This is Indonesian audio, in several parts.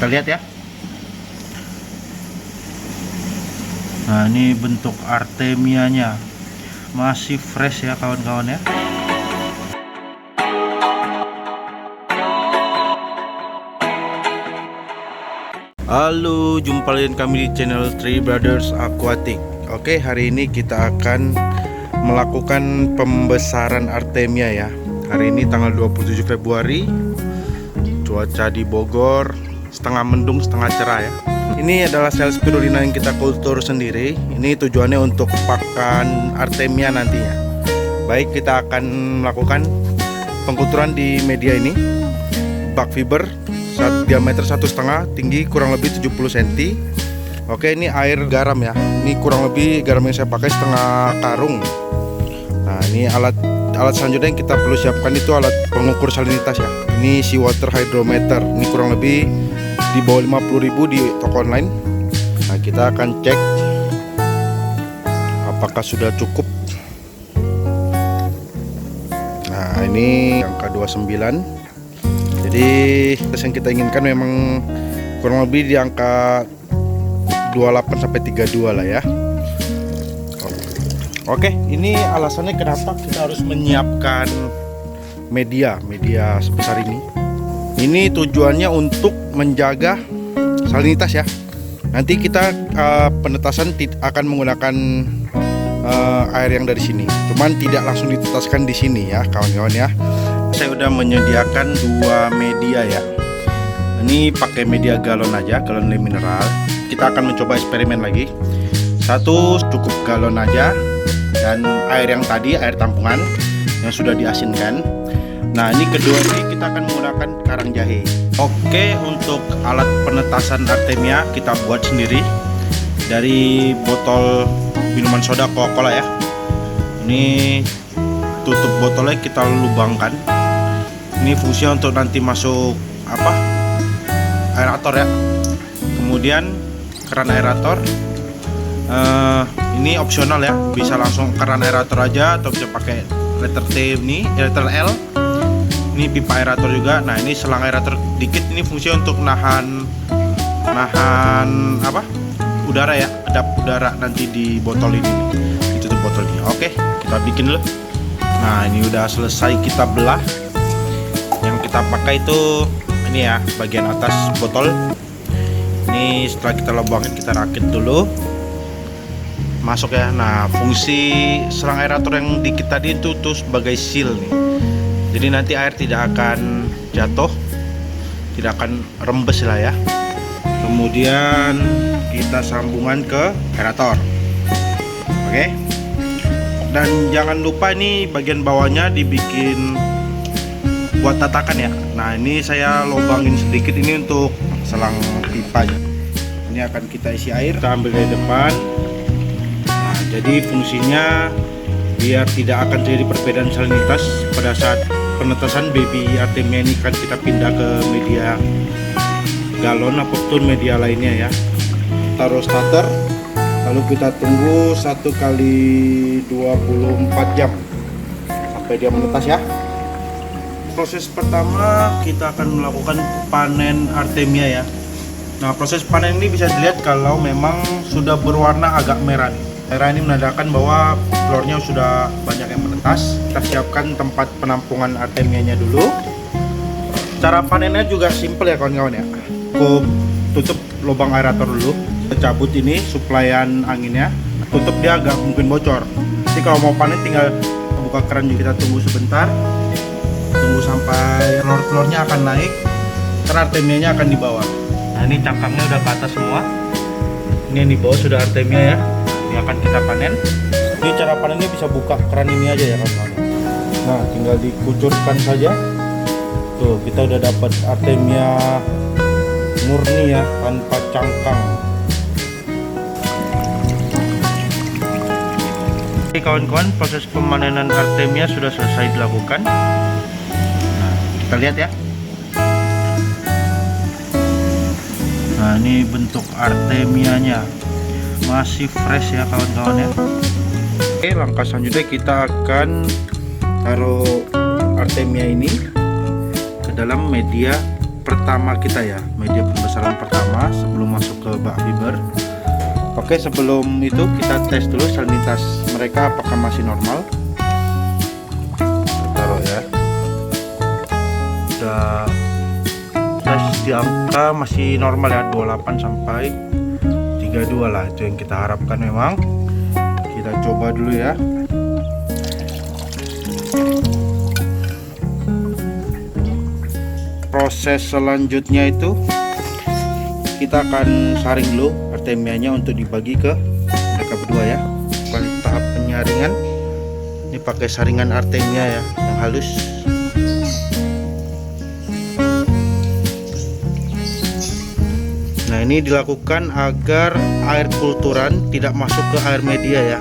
kita lihat ya. Nah, ini bentuk artemianya masih fresh ya kawan-kawan ya. Halo, jumpa lagi kami di channel Three Brothers Aquatic. Oke, hari ini kita akan melakukan pembesaran artemia ya. Hari ini tanggal 27 Februari. Cuaca di Bogor setengah mendung, setengah cerah ya. Ini adalah sel spirulina yang kita kultur sendiri. Ini tujuannya untuk pakan artemia nantinya. Baik, kita akan melakukan pengkulturan di media ini. Bak fiber diameter 1,5, tinggi kurang lebih 70 cm. Oke, ini air garam ya. Ini kurang lebih garam yang saya pakai setengah karung. Nah, ini alat selanjutnya yang kita perlu siapkan itu alat pengukur salinitas ya. Ini seawater hydrometer. Ini kurang lebih di bawah 50.000 di toko online. Nah, kita akan cek apakah sudah cukup. Nah, ini angka 29. Jadi tes yang kita inginkan memang kurang lebih di angka 28 sampai 32 lah ya. Oke, ini alasannya kenapa kita harus menyiapkan media sebesar ini. Ini tujuannya untuk menjaga salinitas ya. Nanti kita penetasan akan menggunakan air yang dari sini. Cuman tidak langsung ditetaskan di sini ya, kawan-kawan ya. Saya udah menyediakan dua media ya. Ini pakai media galon aja, galon mineral. Kita akan mencoba eksperimen lagi. Satu cukup galon aja, dan air yang tadi, air tampungan yang sudah diasinkan. Nah, ini kedua ini kita akan menggunakan karang jahe. Oke, untuk alat penetasan artemia kita buat sendiri dari botol minuman soda Coca-Cola ya. Ini tutup botolnya kita lubangkan. Ini fungsinya untuk nanti masuk aerator ya. Kemudian keran aerator ini opsional ya, bisa langsung keran aerator aja atau bisa pakai letter T ini, letter L. Ini pipa aerator juga. Nah, ini selang aerator dikit, ini fungsinya untuk nahan udara ya, kedap udara nanti di botol ini, ditutup botol ini. Oke, kita bikin dulu. Nah, ini udah selesai kita belah. Yang kita pakai itu ini ya, bagian atas botol. Ini setelah kita lubangin, kita rakit dulu, masuk ya. Nah, fungsi selang aerator yang dikit tadi itu tuh sebagai seal nih. Jadi nanti air tidak akan jatuh, tidak akan rembes lah ya. Kemudian kita sambungan ke aerator. Oke. Dan jangan lupa ini bagian bawahnya dibikin buat tatakan ya. Nah, ini saya lubangin sedikit ini untuk selang pipanya. Ini akan kita isi air, kita ambil dari depan. Nah, jadi fungsinya biar tidak akan terjadi perbedaan salinitas pada saat penetasan baby artemia ini, kan kita pindah ke media galon ataupun media lainnya ya. Taruh starter, lalu kita tunggu 1 kali 24 jam sampai dia menetas ya. Proses pertama kita akan melakukan panen artemia ya. Nah, proses panen ini bisa dilihat kalau memang sudah berwarna agak merah. Merah ini menandakan bahwa telurnya sudah banyak yang menetas. Kita siapkan tempat penampungan artemianya dulu. Cara panennya juga simple ya kawan-kawan ya. Aku tutup lubang aerator dulu. Kita cabut ini suplaian anginnya. Tutup, dia agak mungkin bocor. Jadi kalau mau panen tinggal buka keran, kita tunggu sebentar. Tunggu sampai telur-telurnya akan naik, karena artemianya akan dibawa. Nah, ini cangkangnya udah ke atas semua. Ini yang di bawah sudah artemia ya. Ini akan kita panen. Ini cara panennya bisa buka keran ini aja ya kawan-kawan. Nah, tinggal dikucurkan saja. Tuh, kita udah dapat artemia murni ya, tanpa cangkang. Oke kawan-kawan, proses pemanenan artemia sudah selesai dilakukan. Kita lihat ya. Nah, ini bentuk artemianya masih fresh ya kawan-kawan ya. Oke, langkah selanjutnya kita akan taruh artemia ini ke dalam media pertama kita ya, media pembesaran pertama sebelum masuk ke bak fiber. Oke, sebelum itu kita tes dulu salinitas mereka apakah masih normal. Kita taruh ya. Udah tes di angka masih normal ya, 28 sampai 32 lah, itu yang kita harapkan memang. Kita coba dulu ya. Proses selanjutnya itu kita akan saring dulu artemianya untuk dibagi ke mereka berdua ya. Bukan tahap penyaringan, ini pakai saringan artemia ya yang halus. Nah, ini dilakukan agar air kulturan tidak masuk ke air media ya,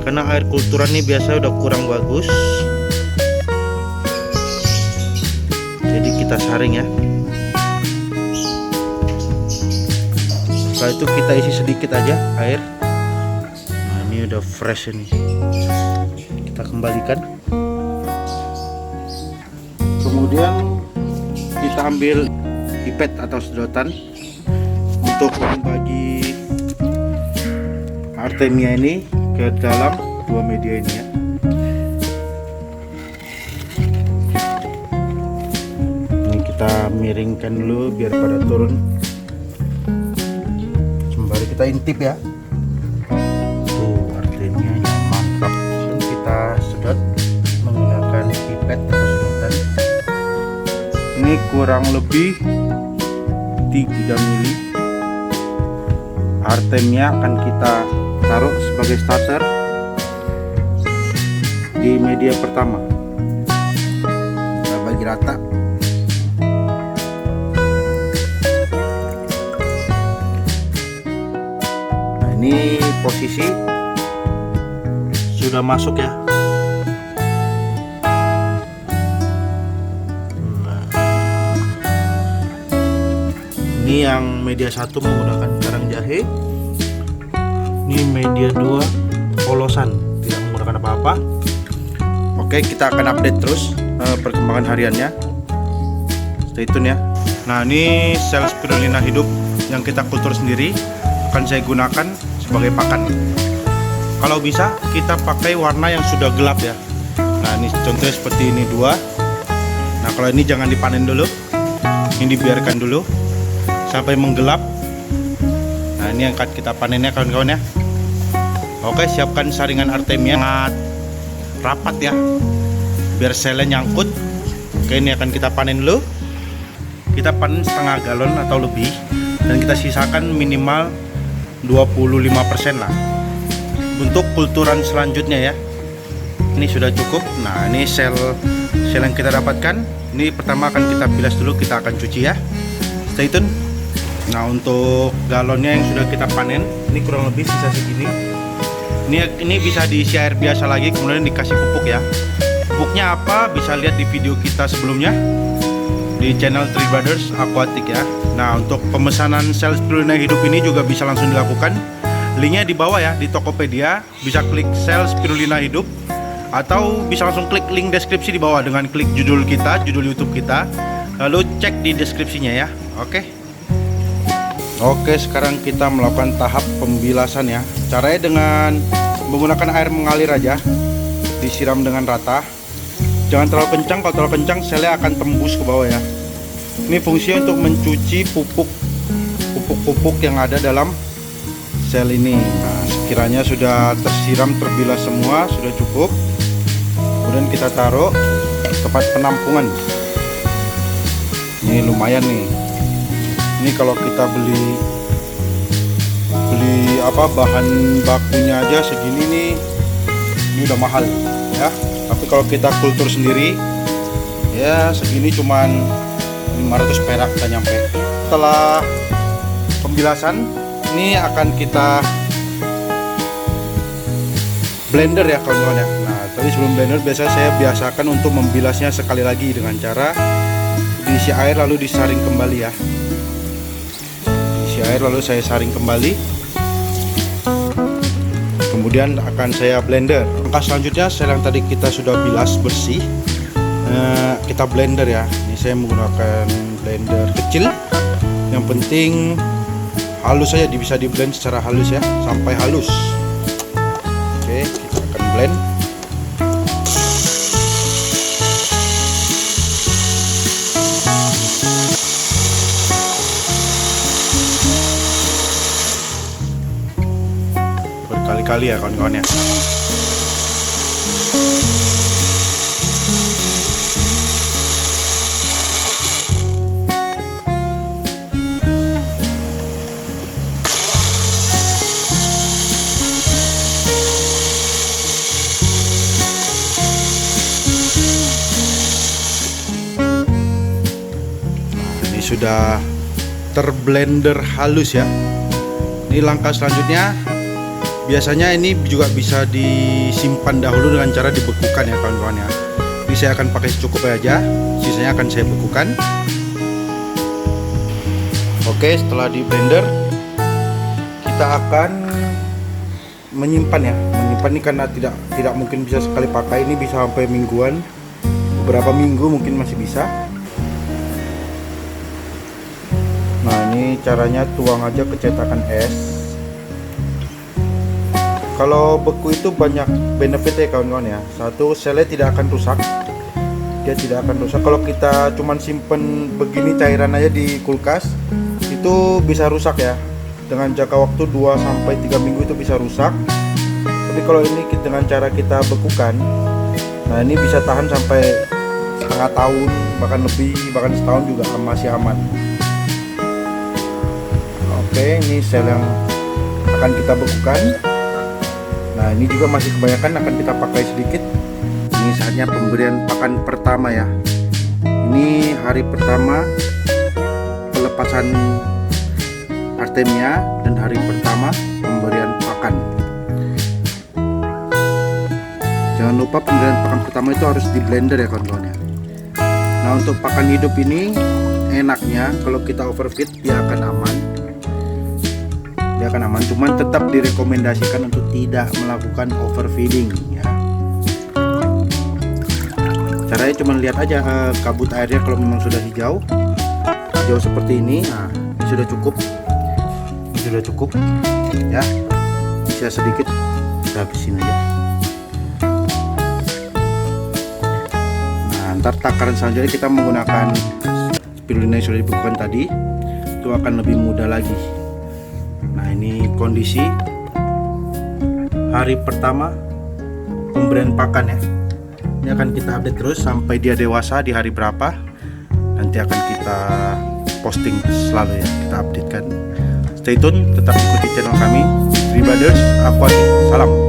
karena air kulturan ini biasanya udah kurang bagus. Jadi kita saring ya. Setelah itu kita isi sedikit aja air. Nah, ini udah fresh ini. Kita kembalikan. Kemudian kita ambil pipet atau sedotan untuk membagi artemia ini ke dalam dua media ini ya. Kita miringkan dulu biar pada turun, sembari kita intip ya. Tuh artemia yang mantap. Dan kita sedot menggunakan pipet atau sedotan. Ini kurang lebih 3 mili. Artemia akan kita taruh sebagai starter di media pertama. Kita bagi rata. Ini posisi sudah masuk ya. Nah, ini yang media 1 menggunakan karang jahe. Ini media 2 polosan, tidak menggunakan apa-apa. Oke, kita akan update terus perkembangan hariannya. Stay tune ya. Nah, ini sel spirulina hidup yang kita kultur sendiri akan saya gunakan sebagai pakan. Kalau bisa kita pakai warna yang sudah gelap ya. Nah, ini contohnya seperti ini 2. Nah, kalau ini jangan dipanen dulu, ini dibiarkan dulu sampai menggelap. Nah, ini yang akan kita panennya kawan-kawan ya. Oke, siapkan saringan artemia sangat rapat ya, biar selnya nyangkut. Oke, ini akan kita panen dulu. Kita panen setengah galon atau lebih, dan kita sisakan minimal 25% lah untuk kulturan selanjutnya ya. Ini sudah cukup. Nah, ini sel yang kita dapatkan. Ini pertama akan kita bilas dulu, kita akan cuci ya. Stay tune. Nah, untuk galonnya yang sudah kita panen, ini kurang lebih sisa segini. Ini bisa diisi air biasa lagi, kemudian dikasih pupuk ya. Pupuknya apa? Bisa lihat di video kita sebelumnya di channel Three Brothers Aquatic ya. Nah, untuk pemesanan sel spirulina hidup ini juga bisa langsung dilakukan. Linknya di bawah ya, di Tokopedia. Bisa klik sel spirulina hidup, atau bisa langsung klik link deskripsi di bawah dengan klik judul kita, judul YouTube kita, lalu cek di deskripsinya ya. Oke, sekarang kita melakukan tahap pembilasan ya. Caranya dengan menggunakan air mengalir aja, disiram dengan rata. Jangan terlalu kencang, kalau terlalu kencang selnya akan tembus ke bawah ya. Ini fungsinya untuk mencuci pupuk-pupuk yang ada dalam sel ini. Nah, sekiranya sudah tersiram, terbilas semua, sudah cukup. Kemudian kita taruh tempat penampungan. Ini lumayan nih. Ini kalau kita beli bahan bakunya aja segini nih, ini udah mahal ya. Tapi kalau kita kultur sendiri ya segini cuman 500 perak dan nyampe. Setelah pembilasan, ini akan kita blender ya kawan-kawan ya. Nah, tapi sebelum blender biasanya saya biasakan untuk membilasnya sekali lagi dengan cara diisi air lalu disaring kembali ya. Diisi air lalu saya saring kembali. Kemudian akan saya blender. Langkah selanjutnya sel yang tadi kita sudah bilas bersih, kita blender ya. Ini saya menggunakan blender kecil. Yang penting halus saja, bisa di blend secara halus ya, sampai halus. Oke, kita akan blend. Berkali-kali ya kawan-kawan ya. Sudah terblender halus ya. Ini langkah selanjutnya. Biasanya ini juga bisa disimpan dahulu dengan cara dibekukan ya kawan-kawan ya. Ini saya akan pakai secukupnya aja, sisanya akan saya bekukan. Oke, setelah di blender kita akan menyimpan ya. Menyimpan ini karena tidak mungkin bisa sekali pakai, ini bisa sampai mingguan, beberapa minggu mungkin masih bisa. Nah, ini caranya tuang aja ke cetakan es. Kalau beku itu banyak benefitnya kawan-kawan ya. Satu, selnya tidak akan rusak. Dia tidak akan rusak. Kalau kita cuman simpen begini cairan aja di kulkas, itu bisa rusak ya. Dengan jangka waktu 2-3 minggu itu bisa rusak. Tapi kalau ini dengan cara kita bekukan, nah ini bisa tahan sampai setengah tahun, bahkan lebih, bahkan setahun juga masih aman. Oke, ini sel yang akan kita bekukan. Nah, ini juga masih kebanyakan, akan kita pakai sedikit. Ini saatnya pemberian pakan pertama ya. Ini hari pertama pelepasan Artemia dan hari pertama pemberian pakan. Jangan lupa pemberian pakan pertama itu harus di blender ya kawan-kawan ya. Nah, untuk pakan hidup ini enaknya kalau kita overfeed dia akan aman. Cuman tetap direkomendasikan untuk tidak melakukan overfeeding ya. Caranya cuma lihat aja kabut airnya, kalau memang sudah hijau seperti ini, nah ini sudah cukup ya. Bisa sedikit kita habisin aja. Nah, ntar takaran selanjutnya kita menggunakan spirulina yang sudah dibekukan tadi, itu akan lebih mudah lagi. Nah, ini kondisi hari pertama pemberian pakan ya. Ini akan kita update terus sampai dia dewasa di hari berapa. Nanti akan kita posting selalu ya, kita update kan. Stay tune, tetap ikuti channel kami, Three Brothers Aquatic. Salam.